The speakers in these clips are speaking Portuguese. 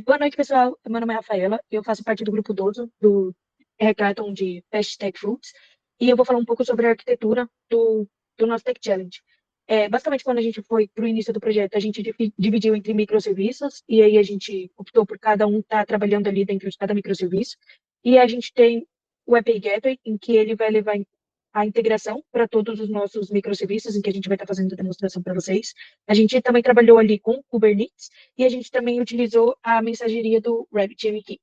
Boa noite, pessoal. Meu nome é Rafaela, eu faço parte do grupo 12 do Hackathon de Fast Tech Foods, e eu vou falar um pouco sobre a arquitetura do nosso Tech Challenge. Basicamente, quando a gente foi para o início do projeto, a gente dividiu entre microserviços, e aí a gente optou por cada um estar trabalhando ali dentro de cada microserviço, e a gente tem o API Gateway, em que ele vai levar a integração para todos os nossos microserviços, em que a gente vai estar fazendo a demonstração para vocês. A gente também trabalhou ali com Kubernetes, e a gente também utilizou a mensageria do RabbitMQ.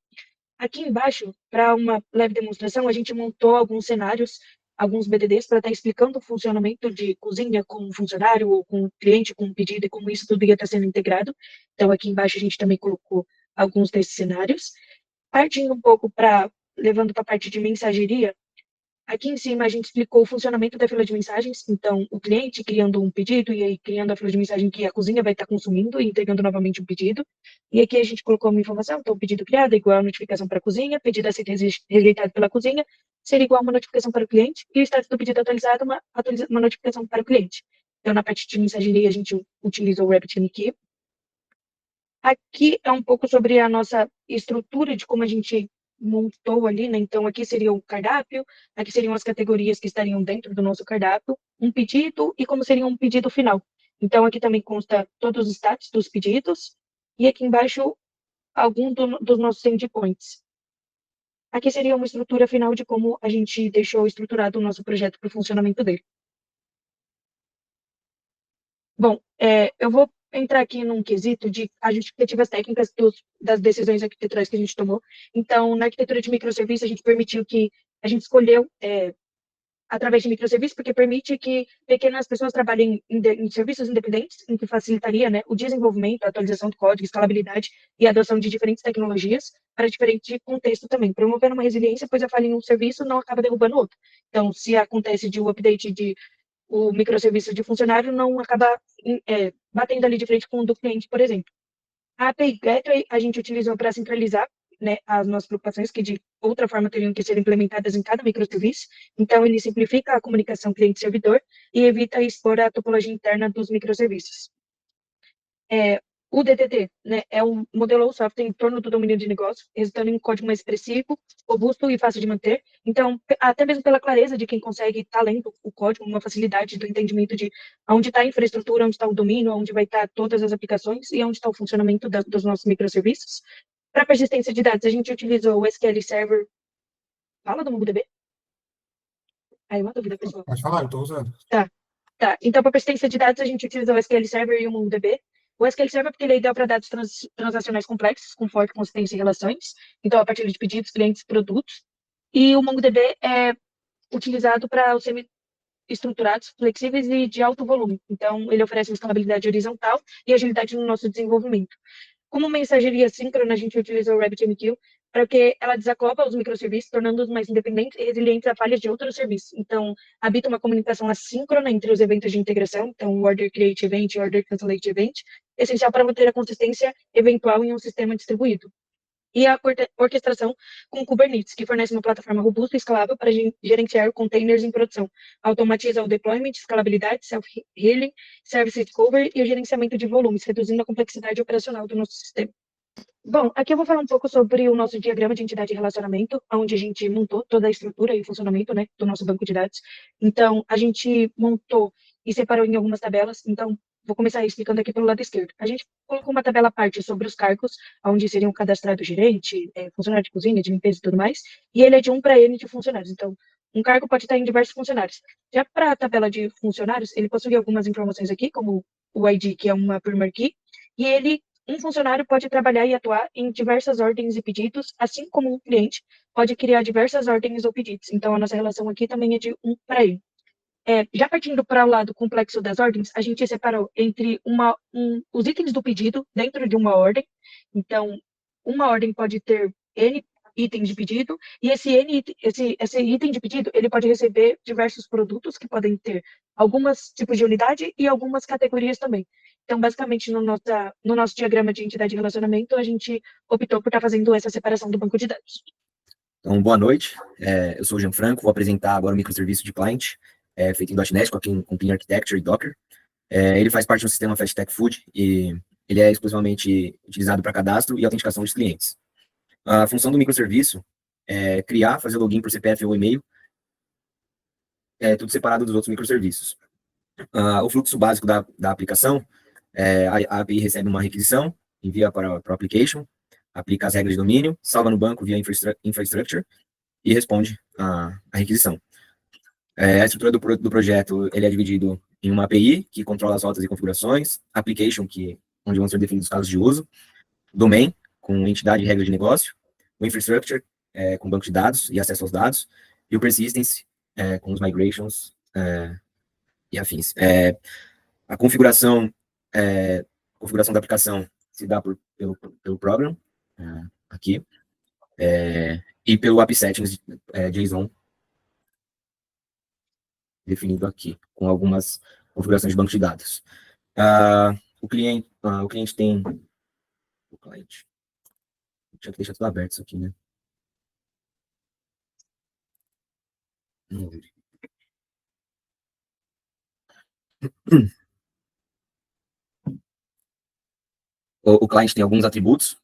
Aqui embaixo, para uma leve demonstração, a gente montou alguns cenários, alguns BDDs, para estar explicando o funcionamento de cozinha com um funcionário, ou com um cliente, com um pedido, e como isso tudo ia estar sendo integrado. Então, aqui embaixo, a gente também colocou alguns desses cenários. Partindo um pouco levando para a parte de mensageria, aqui em cima a gente explicou o funcionamento da fila de mensagens, então o cliente criando um pedido e aí criando a fila de mensagem que a cozinha vai estar consumindo e entregando novamente o pedido. E aqui a gente colocou uma informação, então o pedido criado é igual a notificação para a cozinha, pedido a ser rejeitado pela cozinha, seria igual a uma notificação para o cliente, e o status do pedido atualizado, uma notificação para o cliente. Então na parte de mensageria a gente utilizou o RabbitMQ. Aqui é um pouco sobre a nossa estrutura de como a gente montou ali, né? Então, aqui seria o cardápio, aqui seriam as categorias que estariam dentro do nosso cardápio, um pedido e como seria um pedido final. Então, aqui também consta todos os status dos pedidos, e aqui embaixo, dos nossos endpoints. Aqui seria uma estrutura final de como a gente deixou estruturado o nosso projeto para o funcionamento dele. Bom, eu vou entrar aqui num quesito de as justificativas técnicas das decisões arquiteturais que a gente tomou. Então, na arquitetura de microserviços, a gente permitiu que a gente escolheu através de microserviços, porque permite que pequenas pessoas trabalhem em serviços independentes, em que facilitaria, né, o desenvolvimento, a atualização do código, escalabilidade e a adoção de diferentes tecnologias para diferente contexto também, promovendo uma resiliência, pois a falha em um serviço não acaba derrubando o outro. Então, se acontece de um update de o microserviço de funcionário não acaba batendo ali de frente com o do cliente, por exemplo. A API Gateway a gente utilizou para centralizar, né, as nossas preocupações que de outra forma teriam que ser implementadas em cada microserviço. Então, ele simplifica a comunicação cliente-servidor e evita expor a topologia interna dos microserviços. O DDD, né, é um modelo ou software em torno do domínio de negócio, resultando em um código mais expressivo, robusto e fácil de manter. Então, até mesmo pela clareza de quem consegue estar lendo o código, uma facilidade do entendimento de onde está a infraestrutura, onde está o domínio, onde vai estar todas as aplicações e onde está o funcionamento dos nossos microserviços. Para persistência de dados, a gente utilizou o SQL Server. Fala do MongoDB? Aí uma dúvida, pessoal. Pode falar, eu estou usando. Tá. Então, para persistência de dados, a gente utiliza o SQL Server e o MongoDB. O SQL Server porque ele é ideal para dados transacionais complexos, com forte consistência e relações. Então, a partir de pedidos, clientes, produtos. E o MongoDB é utilizado para os semi-estruturados, flexíveis e de alto volume. Então, ele oferece uma escalabilidade horizontal e agilidade no nosso desenvolvimento. Como mensageria síncrona, a gente utiliza o RabbitMQ para que ela desacopla os microserviços, tornando-os mais independentes e resilientes a falhas de outros serviços. Então, habita uma comunicação assíncrona entre os eventos de integração, então o Order Create Event e o Order Cancellate Event, essencial para manter a consistência eventual em um sistema distribuído. E a orquestração com Kubernetes, que fornece uma plataforma robusta e escalável para gerenciar containers em produção. Automatiza o deployment, escalabilidade, self-healing, service discovery e o gerenciamento de volumes, reduzindo a complexidade operacional do nosso sistema. Bom, aqui eu vou falar um pouco sobre o nosso diagrama de entidade e relacionamento, onde a gente montou toda a estrutura e o funcionamento, né, do nosso banco de dados. Então, a gente montou e separou em algumas tabelas. Então, vou começar explicando aqui pelo lado esquerdo. A gente colocou uma tabela à parte sobre os cargos, onde seriam cadastrado gerente, funcionário de cozinha, de limpeza e tudo mais, e ele é de 1 para N de funcionários. Então, um cargo pode estar em diversos funcionários. Já para a tabela de funcionários, ele possui algumas informações aqui, como o ID, que é uma primary key, e um funcionário pode trabalhar e atuar em diversas ordens e pedidos, assim como um cliente pode criar diversas ordens ou pedidos. Então, a nossa relação aqui também é de 1 para N. Já partindo para o lado complexo das ordens, a gente separou entre os itens do pedido dentro de uma ordem. Então, uma ordem pode ter N itens de pedido, e esse item de pedido, ele pode receber diversos produtos que podem ter alguns tipos de unidade e algumas categorias também. Então, basicamente, no nosso diagrama de entidade de relacionamento, a gente optou por estar fazendo essa separação do banco de dados. Então, boa noite. Eu sou o Gianfranco, vou apresentar agora o microserviço de client, feito em .NET com Clean Architecture e Docker. Ele faz parte do sistema Fast Tech Food e ele é exclusivamente utilizado para cadastro e autenticação dos clientes. A função do microserviço é criar, fazer login por CPF ou e-mail, tudo separado dos outros microserviços. O fluxo básico da aplicação, a API recebe uma requisição, envia para o application, aplica as regras de domínio, salva no banco via infrastructure e responde a requisição. A estrutura do projeto ele é dividido em uma API, que controla as rotas e configurações, application, onde vão ser definidos os casos de uso, domain, com entidade e regra de negócio, o infrastructure, com banco de dados e acesso aos dados, e o persistence, com os migrations e afins. A configuração da aplicação se dá pelo program, aqui, e pelo app settings JSON, definido aqui, com algumas configurações de banco de dados. O cliente tem... O cliente... Tinha que deixar tudo aberto isso aqui, né? O cliente tem alguns atributos,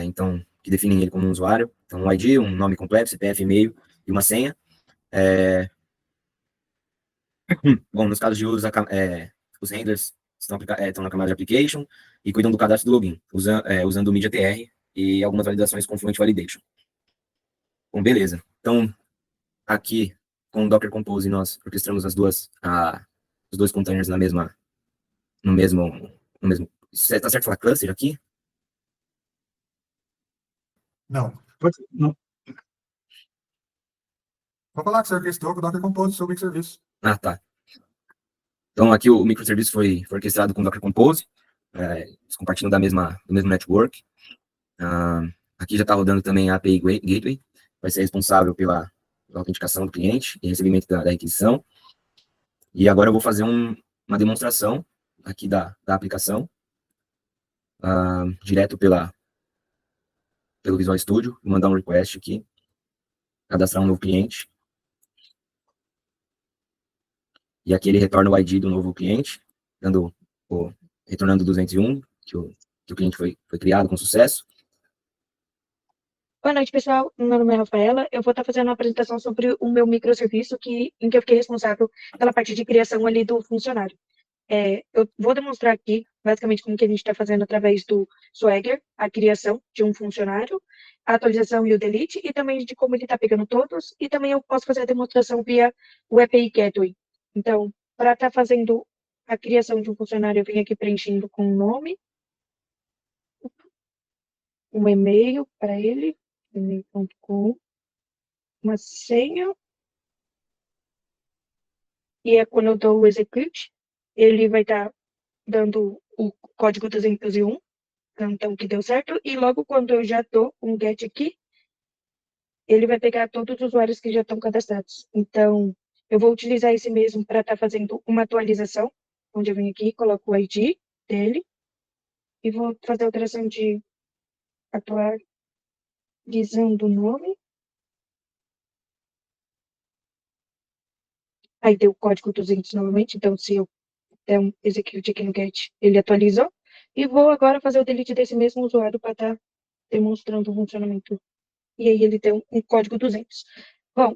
então, que definem ele como um usuário. Então, um ID, um nome completo, CPF, e-mail e uma senha. Bom, nos casos de uso, os handlers estão na camada de application e cuidam do cadastro do login, usando o MediaTR e algumas validações com Fluent Validation. Bom, beleza. Então, aqui, com o Docker Compose, nós orquestramos os dois containers no mesmo... Tá certo falar cluster aqui? Não. Não. Vou falar que você orquestrou com o Docker Compose, seu microserviço. Ah, tá. Então, aqui o microserviço foi orquestrado com Docker Compose, compartilhando do mesmo network. Aqui já está rodando também a API Gateway, vai ser responsável pela autenticação do cliente e recebimento da requisição. E agora eu vou fazer uma demonstração aqui da aplicação, direto pelo Visual Studio, vou mandar um request aqui, cadastrar um novo cliente. E aqui ele retorna o ID do novo cliente, retornando 201, que o cliente foi criado com sucesso. Boa noite, pessoal. Meu nome é Rafaela. Eu vou estar fazendo uma apresentação sobre o meu microserviço, em que eu fiquei responsável pela parte de criação ali do funcionário. Eu vou demonstrar aqui, basicamente, como que a gente está fazendo através do Swagger, a criação de um funcionário, a atualização e o delete, e também de como ele está pegando todos, e também eu posso fazer a demonstração via o API Gateway. Então, para estar fazendo a criação de um funcionário, eu vim aqui preenchendo com um nome, um e-mail para ele, e-mail.com, uma senha, e quando eu dou o execute, ele vai estar dando o código 201, então que deu certo, e logo quando eu já dou um get aqui, ele vai pegar todos os usuários que já estão cadastrados. Então, eu vou utilizar esse mesmo para estar fazendo uma atualização, onde eu venho aqui, coloco o ID dele, e vou fazer a alteração de atualizando o nome. Aí deu o código 200 novamente, então se eu der um execute aqui no get, ele atualizou. E vou agora fazer o delete desse mesmo usuário para estar demonstrando o funcionamento. E aí ele tem um código 200. Bom,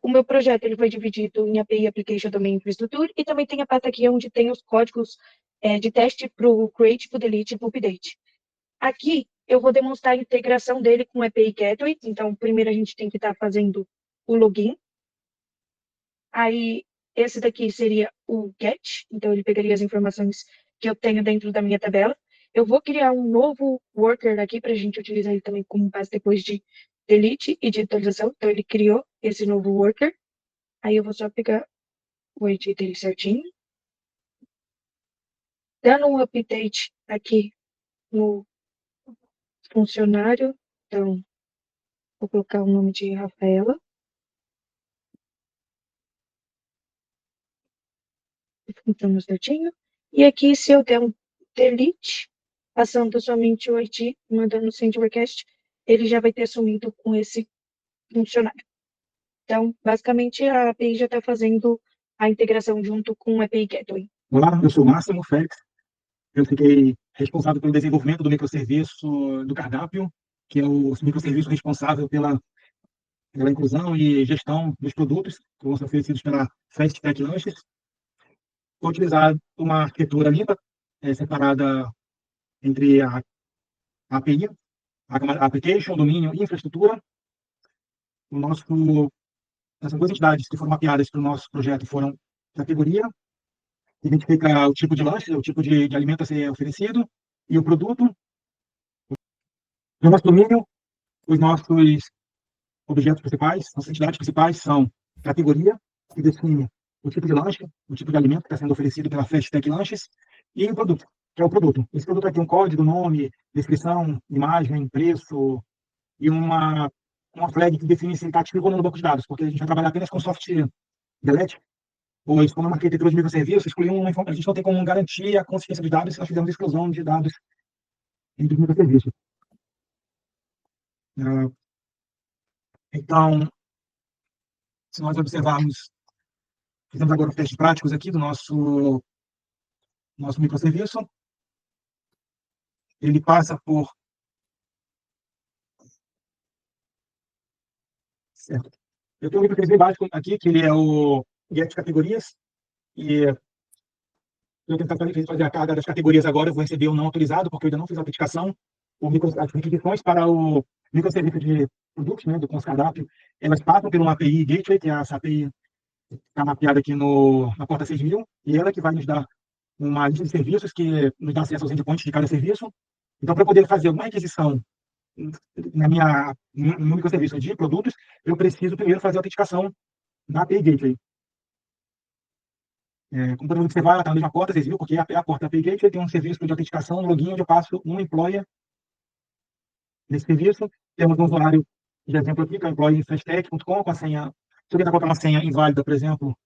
o meu projeto ele foi dividido em API, Application, Domain, Infrastructure, e também tem a pasta aqui onde tem os códigos de teste para o Create, para o Delete e para o Update. Aqui eu vou demonstrar a integração dele com o API Gateway. Então, primeiro a gente tem que estar fazendo o login. Aí, esse daqui seria o get, então ele pegaria as informações que eu tenho dentro da minha tabela. Eu vou criar um novo worker aqui para a gente utilizar ele também como base depois de delete e de atualização. Então, ele criou esse novo worker. Aí eu vou só pegar o ID dele certinho. Dando um update aqui no funcionário. Então, vou colocar o nome de Rafaela. Entrando certinho. E aqui, se eu der um delete, passando somente o ID, mandando send request, ele já vai ter sumido com esse funcionário. Então, basicamente, a API já está fazendo a integração junto com o API Gateway. Olá, eu sou o Márcio Félix. eu fiquei responsável pelo desenvolvimento do microserviço do cardápio, que é o microserviço responsável pela inclusão e gestão dos produtos que vão ser oferecidos pela Fast Tech Lanches. Vou utilizar uma arquitetura limpa, separada entre a API, a Application, domínio e infraestrutura. Essas duas entidades que foram mapeadas para o nosso projeto foram categoria, identifica o tipo de lanche, o tipo de alimento a ser oferecido e o produto. No nosso domínio, os nossos objetos principais, nossas entidades principais são categoria, que define o tipo de lanche, o tipo de alimento que está sendo oferecido pela Fast Tech Lanches, e o produto, que é o produto. Esse produto vai ter um código, nome, descrição, imagem, preço e uma flag que define se ele está ativo ou não no banco de dados, porque a gente vai trabalhar apenas com software delete, pois, como uma arquitetura de microserviços, a gente não tem como garantir a consistência dos dados se nós fizermos exclusão de dados entre os microserviços. Então, se nós observarmos, fizemos agora os testes práticos aqui do nosso microserviço. Ele passa por... Certo. Eu tenho um microserviço bem básico aqui, que ele é o get categorias, e eu tentar fazer a carga das categorias agora, eu vou receber o não autorizado, porque eu ainda não fiz a autenticação. As requisições para o microserviço de produtos, né, do nosso cardápio, elas passam por uma API Gateway, que é essa API está mapeada aqui na porta 6000, e ela que vai nos dar uma lista de serviços que nos dá acesso aos endpoints de cada serviço. Então, para poder fazer uma requisição no microserviço de produtos, eu preciso primeiro fazer a autenticação da API Gateway. Como podemos observar, ela está na mesma porta, vocês viram, porque a porta da API Gateway tem um serviço de autenticação, login, onde eu passo um employer nesse serviço. Temos um usuário de exemplo aqui, que é o employee.fastech.com, com a senha. Se eu tentar colocar uma senha inválida, por exemplo,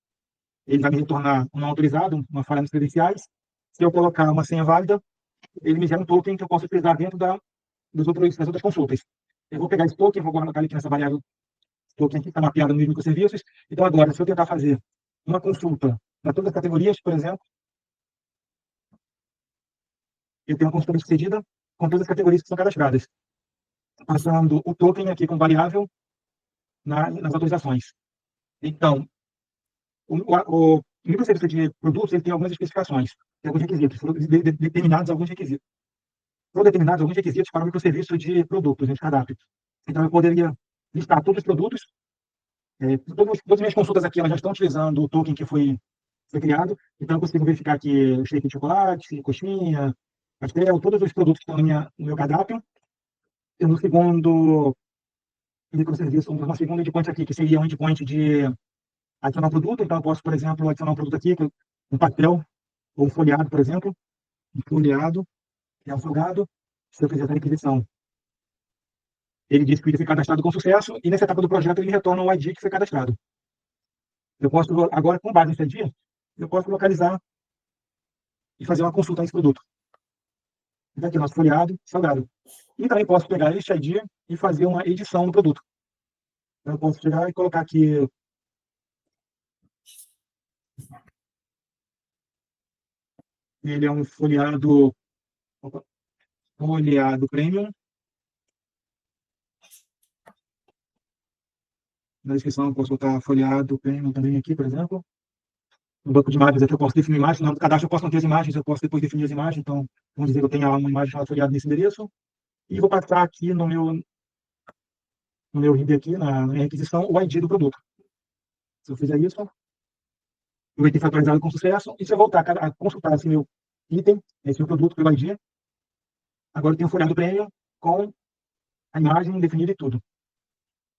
ele vai me retornar um não autorizado, uma falha nos credenciais. Se eu colocar uma senha válida, ele me gera um token que eu posso utilizar dentro das outras consultas. Eu vou pegar esse token, vou colocar ele aqui nessa variável token aqui, que está mapeada nos microserviços. Então, agora, se eu tentar fazer uma consulta para todas as categorias, por exemplo, eu tenho uma consulta sucedida com todas as categorias que são cadastradas, passando o token aqui com variável nas autorizações. Então, o microserviço de produtos ele tem algumas especificações, tem alguns requisitos, foram determinados alguns requisitos. Foram determinados alguns requisitos para o microserviço de produtos, de cardápio. Então, eu poderia listar todos os produtos. Todas as minhas consultas aqui elas já estão utilizando o token que foi criado. Então, eu consigo verificar aqui o shake de chocolate, coxinha, pastel, todos os produtos que estão no meu cardápio. E no segundo microserviço, uma segunda endpoint aqui, que seria um endpoint de adicionar um produto. Então, eu posso, por exemplo, adicionar um produto aqui, um pastel ou um folheado, por exemplo. Um folheado, que é um salgado, se eu fizer essa requisição. Ele diz que ele foi cadastrado com sucesso e nessa etapa do projeto ele retorna o ID que foi cadastrado. Eu posso, agora, com base nesse ID, eu posso localizar e fazer uma consulta nesse produto. Então, aqui, nosso folheado, salgado. E também posso pegar este ID e fazer uma edição no produto. Então, eu posso chegar e colocar aqui ele é um folheado premium. Na descrição eu posso botar folheado premium também aqui, por exemplo. No banco de imagens aqui eu posso definir imagens. No cadastro eu posso não ter as imagens, eu posso depois definir as imagens. Então, vamos dizer que eu tenho uma imagem chamada folheado nesse endereço. E vou passar aqui no meu RIB aqui, na minha requisição, o ID do produto. Se eu fizer isso, o item foi atualizado com sucesso. E se eu voltar a consultar esse meu item, esse meu produto pelo ID, agora eu tenho um folheado premium com a imagem definida e tudo.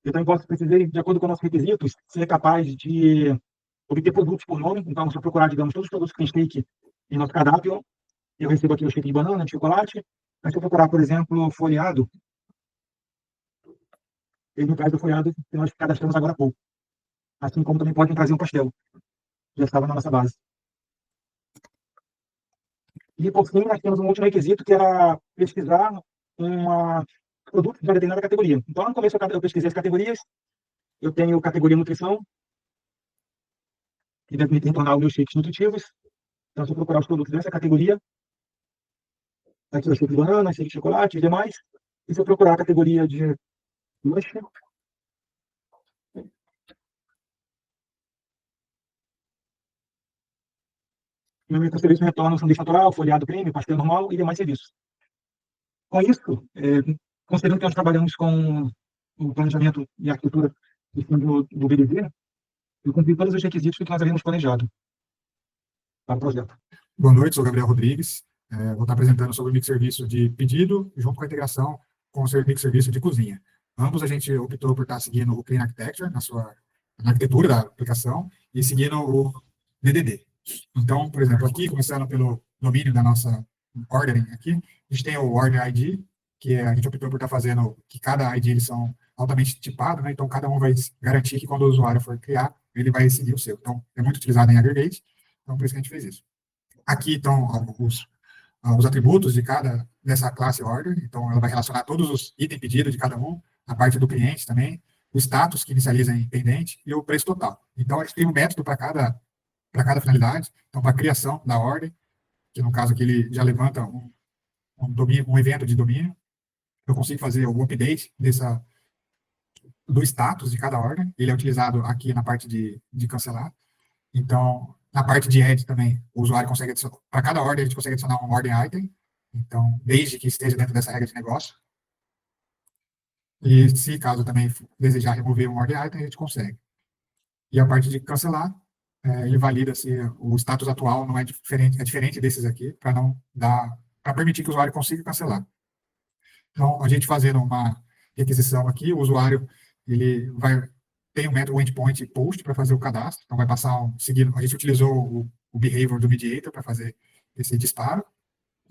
Eu também posso precisar, de acordo com nossos requisitos, ser capaz de obter produtos por nome. Então, se eu procurar, digamos, todos os produtos que tem shake em nosso cardápio, eu recebo aqui o shake de banana, de chocolate. Mas se eu procurar, por exemplo, folheado, ele me traz o folheado que nós cadastramos agora há pouco. Assim como também pode me trazer um pastel. Já estava na nossa base. E, por fim, nós temos um último requisito, que era pesquisar produto de uma determinada categoria. Então, no começo eu pesquisei as categorias. Eu tenho categoria nutrição, que deve me retornar os meus shakes nutritivos. Então, se eu procurar os produtos dessa categoria, aqui o shake de banana, shake de chocolate e demais. E se eu procurar a categoria de lanche, meu microserviço retorna um sanduíche natural, folheado creme, pastel normal e demais serviços. Com isso, considerando que nós trabalhamos com o planejamento e arquitetura do BDD, eu cumpri todos os requisitos que nós havíamos planejado para o projeto. Boa noite, sou Gabriel Rodrigues. Vou estar apresentando sobre o microserviço de pedido, junto com a integração com o microserviço de cozinha. Ambos a gente optou por estar seguindo o Clean Architecture na arquitetura da aplicação e seguindo o DDD. Então, por exemplo, aqui, começando pelo domínio da nossa ordering aqui, a gente tem o Order ID, que a gente optou por estar fazendo, que cada ID eles são altamente tipados, né? Então cada um vai garantir que quando o usuário for criar, ele vai seguir o seu. Então, é muito utilizado em aggregate, então por isso que a gente fez isso. Aqui estão os atributos de cada dessa classe order, então ela vai relacionar todos os itens pedidos de cada um, a parte do cliente também, o status que inicializa em pendente e o preço total. Então, a gente tem um método para cada finalidade. Então, para a criação da ordem, que no caso aqui ele já levanta um evento de domínio, eu consigo fazer o update do status de cada ordem, ele é utilizado aqui na parte de cancelar. Então, na parte de add também, o usuário consegue adicionar, para cada ordem a gente consegue adicionar um ordem item, então, desde que esteja dentro dessa regra de negócio. E se caso também desejar remover um ordem item, a gente consegue. E a parte de cancelar, ele valida se o status atual não é diferente desses aqui, para permitir que o usuário consiga cancelar. Então, a gente fazendo uma requisição aqui, o usuário tem um método endpoint post para fazer o cadastro, então vai passar a gente utilizou o behavior do mediator para fazer esse disparo,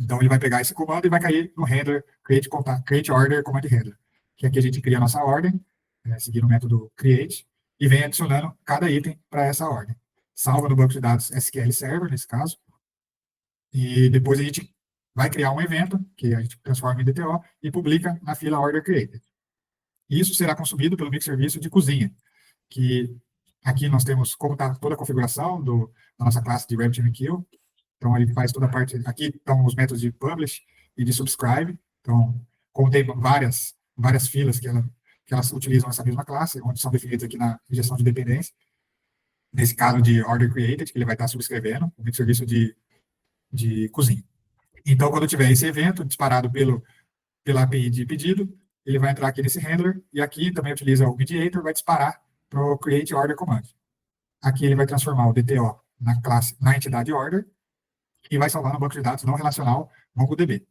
então ele vai pegar esse comando e vai cair no handler create order command handler, que aqui a gente cria a nossa ordem, seguindo o método create, e vem adicionando cada item para essa ordem. Salva no banco de dados SQL Server, nesse caso, e depois a gente vai criar um evento, que a gente transforma em DTO, e publica na fila order created. Isso será consumido pelo microserviço de cozinha, que aqui nós temos como está toda a configuração da nossa classe de RabbitMQ. Então, ele faz toda a parte. Aqui estão os métodos de publish e de subscribe. Então, contém várias filas que elas utilizam essa mesma classe, onde são definidas aqui na injeção de dependência. Nesse caso de order created, que ele vai estar subscrevendo, o microserviço de cozinha. Então, quando tiver esse evento disparado pela API de pedido, ele vai entrar aqui nesse handler, e aqui também utiliza o mediator, vai disparar para o create order command. Aqui ele vai transformar o DTO na entidade order, e vai salvar no banco de dados não relacional MongoDB.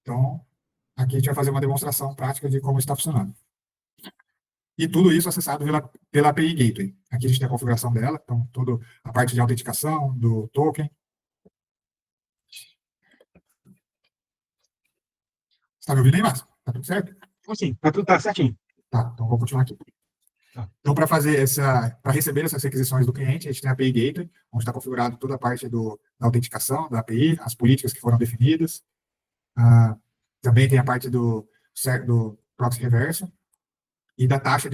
Então, aqui a gente vai fazer uma demonstração prática de como está funcionando. E tudo isso acessado pela API Gateway. Aqui a gente tem a configuração dela, então toda a parte de autenticação do token. Você está me ouvindo aí, Márcio? Está tudo certo? Sim, tá tudo certinho. Tá, então vou continuar aqui. Então, para receber essas requisições do cliente, a gente tem a API Gateway, onde está configurado toda a parte da autenticação da API, as políticas que foram definidas. Também tem a parte do proxy reverso e da taxa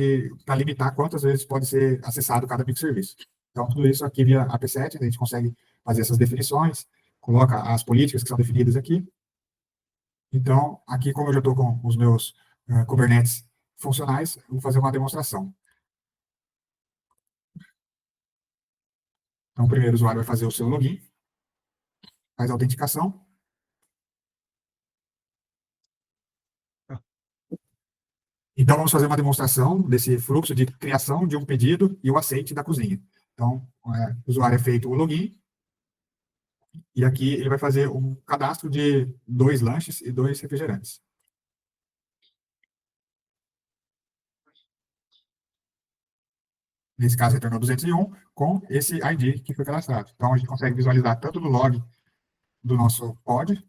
para limitar quantas vezes pode ser acessado cada microserviço. Então, tudo isso aqui via AP7, a gente consegue fazer essas definições, coloca as políticas que são definidas aqui. Então, aqui, como eu já estou com os meus Kubernetes funcionais, eu vou fazer uma demonstração. Então, primeiro o usuário vai fazer o seu login, faz a autenticação. Então, vamos fazer uma demonstração desse fluxo de criação de um pedido e o aceite da cozinha. Então, o usuário é feito o login, e aqui ele vai fazer um cadastro de 2 lanches e 2 refrigerantes. Nesse caso, retornou 201 com esse ID que foi cadastrado. Então, a gente consegue visualizar tanto no log do nosso pod,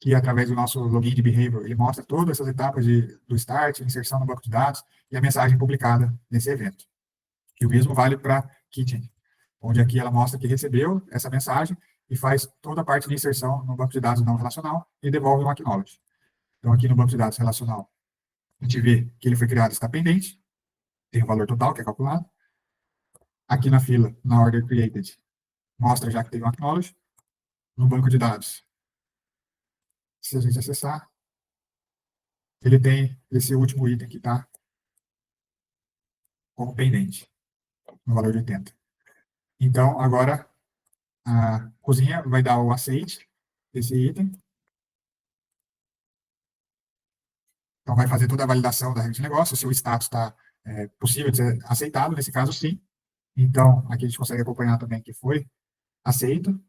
que através do nosso login de behavior, ele mostra todas essas etapas do start, inserção no banco de dados e a mensagem publicada nesse evento. E o mesmo vale para Kitchen, onde aqui ela mostra que recebeu essa mensagem e faz toda a parte de inserção no banco de dados não relacional e devolve um acknowledge. Então, aqui no banco de dados relacional, a gente vê que ele foi criado, está pendente, tem o valor total que é calculado. Aqui na fila, na order created, mostra já que teve um acknowledge. No banco de dados, Se a gente acessar, ele tem esse último item que está como pendente, no valor de 80. Então, agora, a cozinha vai dar o aceite desse item. Então, vai fazer toda a validação da regra de negócio, se o status está possível de ser aceitado, nesse caso, sim. Então, aqui a gente consegue acompanhar também que foi aceito.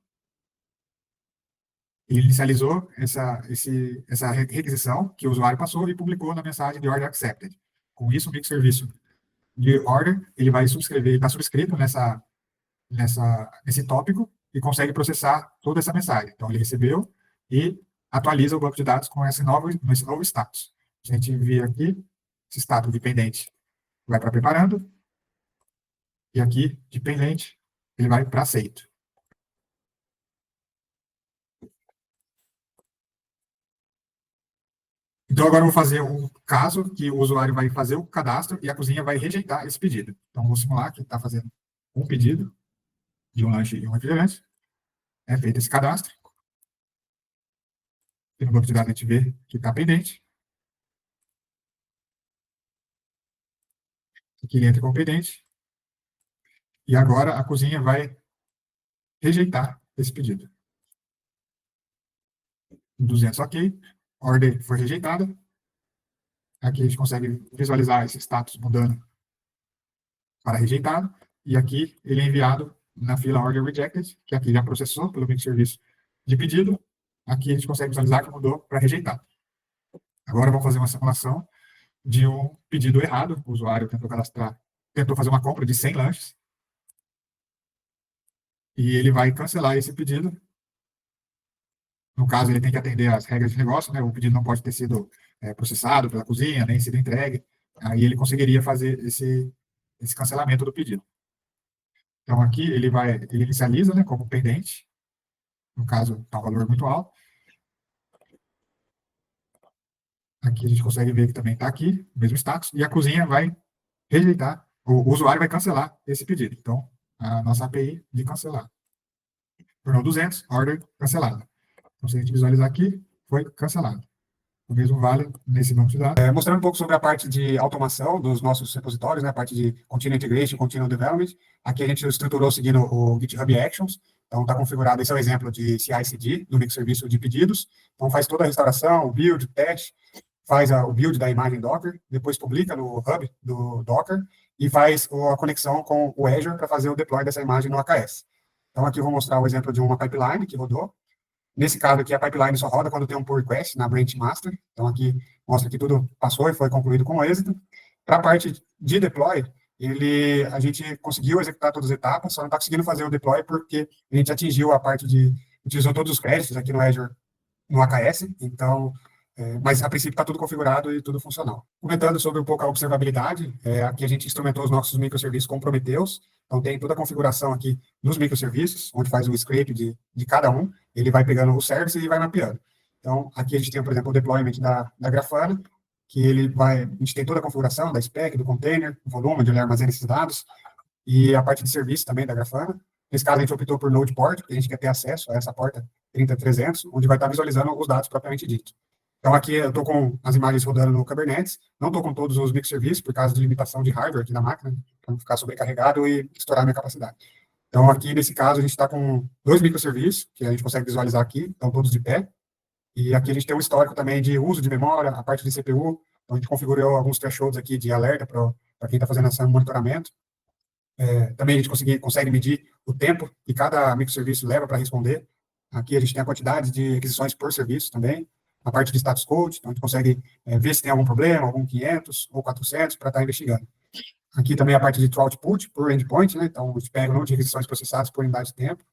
Ele inicializou essa requisição que o usuário passou e publicou na mensagem de order accepted. Com isso, o microserviço de order, ele vai subscrever, está subscrito nesse tópico e consegue processar toda essa mensagem. Então, ele recebeu e atualiza o banco de dados com esse novo status. Se a gente vir aqui, esse status de pendente vai para preparando, e aqui, de pendente, ele vai para aceito. Então, agora eu vou fazer um caso que o usuário vai fazer o cadastro e a cozinha vai rejeitar esse pedido. Então, vou simular que está fazendo um pedido de um lanche e um refrigerante. É feito esse cadastro. E no banco de dados a gente vê que está pendente. Aqui ele entra como pendente. E agora a cozinha vai rejeitar esse pedido. 200 ok. Ordem foi rejeitada. Aqui a gente consegue visualizar esse status mudando para rejeitado. E aqui ele é enviado na fila order rejected, que aqui já processou pelo microserviço de pedido. Aqui a gente consegue visualizar que mudou para rejeitado. Agora vamos fazer uma simulação de um pedido errado. O usuário tentou fazer uma compra de 100 lanches. E ele vai cancelar esse pedido. No caso, ele tem que atender às regras de negócio, né? O pedido não pode ter sido processado pela cozinha, nem sido entregue. Aí ele conseguiria fazer esse cancelamento do pedido. Então, aqui ele inicializa, né, como pendente. No caso, está um valor muito alto. Aqui a gente consegue ver que também está aqui, mesmo status. E a cozinha vai rejeitar, o usuário vai cancelar esse pedido. Então, a nossa API de cancelar. Tornou 200, order cancelada. Então, se a gente visualizar aqui, foi cancelado. O mesmo vale nesse banco de dados. Mostrando um pouco sobre a parte de automação dos nossos repositórios, né, a parte de Continuous Integration, Continuous Development. Aqui a gente estruturou seguindo o GitHub Actions. Então, está configurado, esse é o exemplo de CI/CD, do microserviço de pedidos. Então, faz toda a restauração, o build, o teste, faz o build da imagem Docker, depois publica no hub do Docker e faz a conexão com o Azure para fazer o deploy dessa imagem no AKS. Então, aqui eu vou mostrar o exemplo de uma pipeline que rodou. Nesse caso aqui, a pipeline só roda quando tem um pull request na branch master. Então, aqui mostra que tudo passou e foi concluído com êxito. Para a parte de deploy, a gente conseguiu executar todas as etapas, só não está conseguindo fazer o deploy porque a gente atingiu a parte utilizou todos os créditos aqui no Azure, no AKS. Então, mas a princípio está tudo configurado e tudo funcional. Comentando sobre um pouco a observabilidade, aqui a gente instrumentou os nossos microserviços com Prometheus. Então, tem toda a configuração aqui dos microserviços, onde faz o scrape de cada um. Ele vai pegando o service e vai mapeando. Então, aqui a gente tem, por exemplo, o deployment da Grafana, que a gente tem toda a configuração da spec, do container, o volume onde ele armazena esses dados, e a parte de serviço também da Grafana. Nesse caso, a gente optou por Node Port, porque a gente quer ter acesso a essa porta 30300, onde vai estar visualizando os dados propriamente dito. Então, aqui eu estou com as imagens rodando no Kubernetes, não estou com todos os microserviços, por causa de limitação de hardware aqui da máquina, para não ficar sobrecarregado e estourar a minha capacidade. Então, aqui, nesse caso, a gente está com 2 microserviços, que a gente consegue visualizar aqui, estão todos de pé. E aqui a gente tem um histórico também de uso de memória, a parte de CPU. Então, a gente configurou alguns thresholds aqui de alerta para quem está fazendo esse monitoramento. Também a gente consegue medir o tempo que cada microserviço leva para responder. Aqui a gente tem a quantidade de requisições por serviço também. A parte de status code, então a gente consegue ver se tem algum problema, algum 500 ou 400 para estar investigando. Aqui também a parte de true output por endpoint, né? Então a gente pega o número de requisições processadas por unidade de tempo.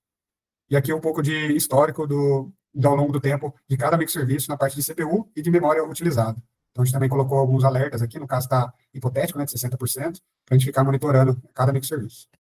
E aqui um pouco de histórico ao longo do tempo de cada microserviço na parte de CPU e de memória utilizada. Então a gente também colocou alguns alertas aqui, no caso está hipotético, né, de 60%, para a gente ficar monitorando cada microserviço.